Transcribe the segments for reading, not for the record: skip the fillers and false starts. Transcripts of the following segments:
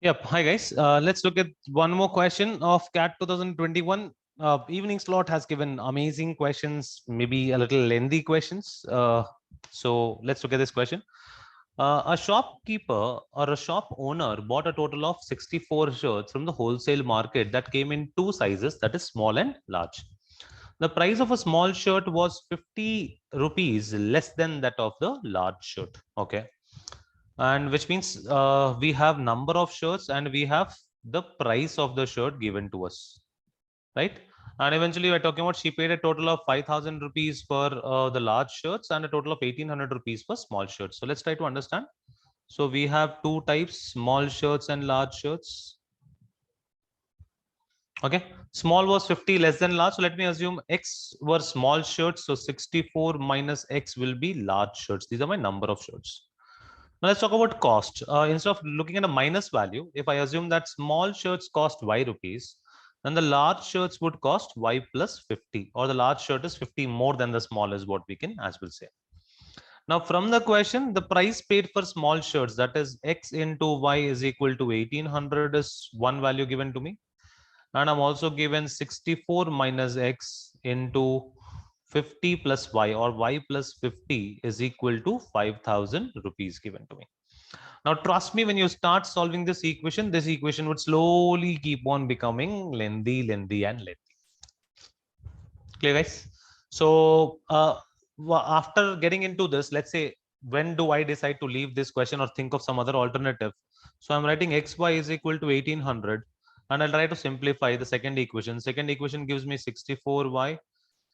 Yep. Hi guys. Let's look at one more question of CAT 2021. Evening slot has given amazing questions, maybe a little lengthy questions. So let's look at this question. A shopkeeper or a shop owner bought a total of 64 shirts from the wholesale market that came in two sizes, that is small and large. The price of a small shirt was 50 rupees less than that of the large shirt. Okay. And which means we have number of shirts and we have the price of the shirt given to us, right? And eventually we're talking about she paid a total of 5,000 rupees for the large shirts and a total of 1,800 rupees for small shirts. So let's try to understand. So we have two types, small shirts and large shirts. Okay, small was 50 less than large. So let me assume X were small shirts. So 64 minus X will be large shirts. These are my number of shirts. Now let's talk about cost. Instead of looking at a minus value, if I assume that small shirts cost Y rupees, then the large shirts would cost Y plus 50, or the large shirt is 50 more than the small is what we can as well say. Now from the question, the price paid for small shirts, that is X into Y is equal to 1,800 is one value given to me. And I'm also given 64 minus X into 50 plus Y, or Y plus 50 is equal to 5,000 rupees given to me. Now, trust me, when you start solving this equation would slowly keep on becoming lengthy, and lengthy. Clear, guys? So, after getting into this, let's say, when do I decide to leave this question or think of some other alternative? So, I'm writing xy is equal to 1,800, and I'll try to simplify the second equation. Second equation gives me 64y.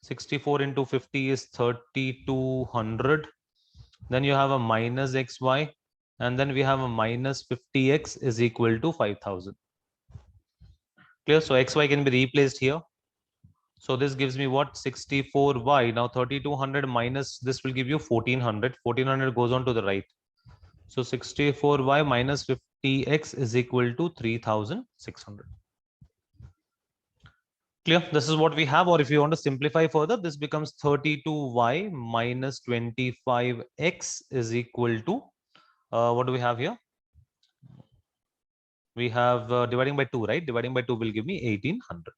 64 into 50 is 3,200. Then you have a minus xy, and then we have a minus 50x is equal to 5,000. Clear? So xy can be replaced here. So this gives me what? 64y. Now 3,200 minus this will give you 1,400. 1,400 goes on to the right. So 64y minus 50x is equal to 3,600. Clear? This is what we have. Or if you want to simplify further, this becomes 32y minus 25x is equal to what do we have here? We have dividing by 2, right? Dividing by 2 will give me 1,800.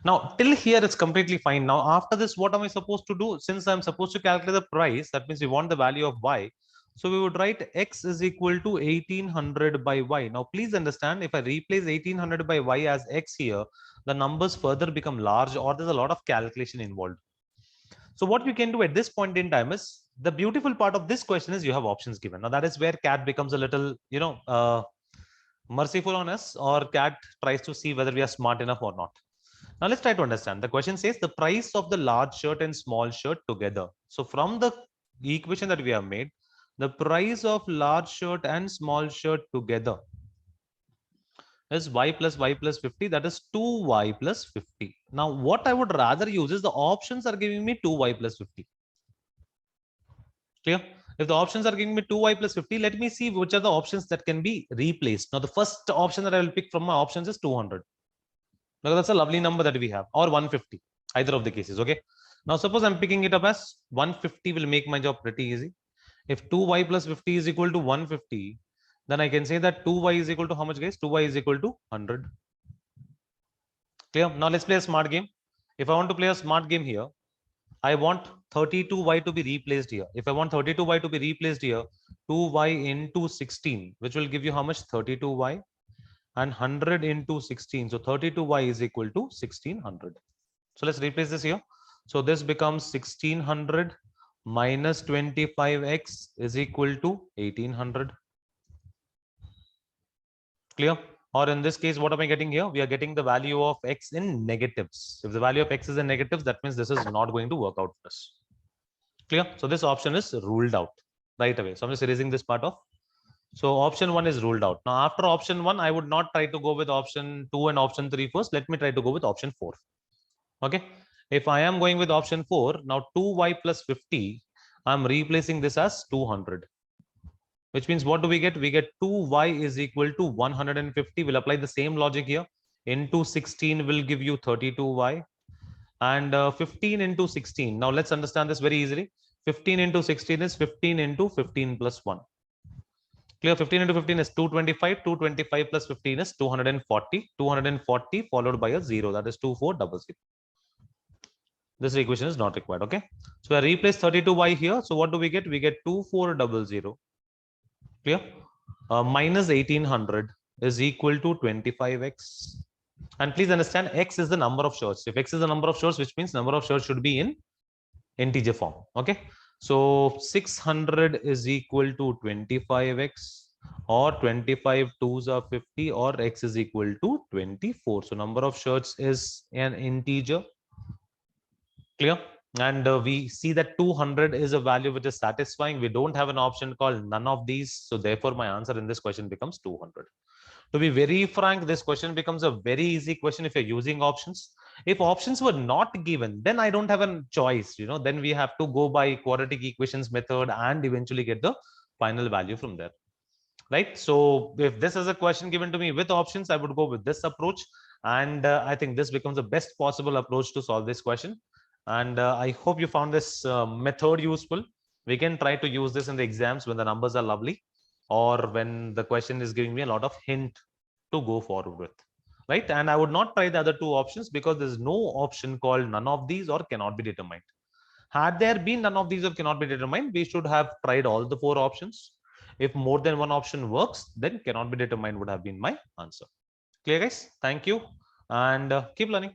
Now, till here, it's completely fine. Now, after this, what am I supposed to do? Since I'm supposed to calculate the price, that means we want the value of y. So we would write x is equal to 1,800 by y. Now, please understand, if I replace 1,800 by y as x here, the numbers further become large, or there's a lot of calculation involved. So what you can do at this point in time is, the beautiful part of this question is you have options given. Now, that is where CAT becomes a little, merciful on us, or CAT tries to see whether we are smart enough or not. Now let's try to understand. The question says the price of the large shirt and small shirt together. So from the equation that we have made, the price of large shirt and small shirt together is y plus 50. That is 2y plus 50. Now what I would rather use is the options are giving me 2y plus 50. Clear? If the options are giving me 2y plus 50, let me see which are the options that can be replaced. Now the first option that I will pick from my options is 200. Now that's a lovely number that we have, or 150, either of the cases. Okay. Now suppose I'm picking it up as 150 will make my job pretty easy. If 2y plus 50 is equal to 150, then I can say that 2y is equal to how much, guys? 2y is equal to 100. Clear? Now let's play a smart game. If I want to play a smart game here, I want 32y to be replaced here. If I want 32y to be replaced here, 2y into 16, which will give you how much? 32y. And 100 into 16. So 32y is equal to 1600. So let's replace this here. So this becomes 1600 minus 25x is equal to 1800. Clear? Or in this case, what am I getting here? We are getting the value of x in negatives. If the value of x is in negatives, that means this is not going to work out for us. Clear? So this option is ruled out right away. So I'm just erasing this part off. So option 1 is ruled out. Now, after option 1, I would not try to go with option 2 and option 3 first. Let me try to go with option 4. Okay. If I am going with option 4, now 2y plus 50, I'm replacing this as 200. Which means what do we get? We get 2y is equal to 150. We'll apply the same logic here. Into 16 will give you 32y. And 15 into 16. Now, let's understand this very easily. 15 into 16 is 15 into 15 plus 1. Clear? 15 into 15 is 225. 225 plus 15 is 240. 240 followed by a 0. That is 2400. This equation is not required. Okay. So I replace 32y here. So what do we get? We get 2400. Clear? Minus 1800 is equal to 25x. And please understand, x is the number of shirts. If x is the number of shirts, which means number of shirts should be in integer form. Okay. So 600 is equal to 25x, or 25 twos are 50, or x is equal to 24. So number of shirts is an integer. Clear? And we see that 200 is a value which is satisfying. We don't have an option called none of these. So therefore, my answer in this question becomes 200. To be very frank, this question becomes a very easy question if you're using options. If options were not given, then I don't have a choice. Then we have to go by quadratic equations method and eventually get the final value from there. Right? So if this is a question given to me with options, I would go with this approach. And I think this becomes the best possible approach to solve this question. And I hope you found this method useful. We can try to use this in the exams when the numbers are lovely, or when the question is giving me a lot of hint to go forward with. Right? And I would not try the other two options because there's no option called none of these or cannot be determined. Had there been none of these or cannot be determined, we should have tried all the four options. If more than one option works, then cannot be determined would have been my answer. Clear, guys? Thank you, and keep learning.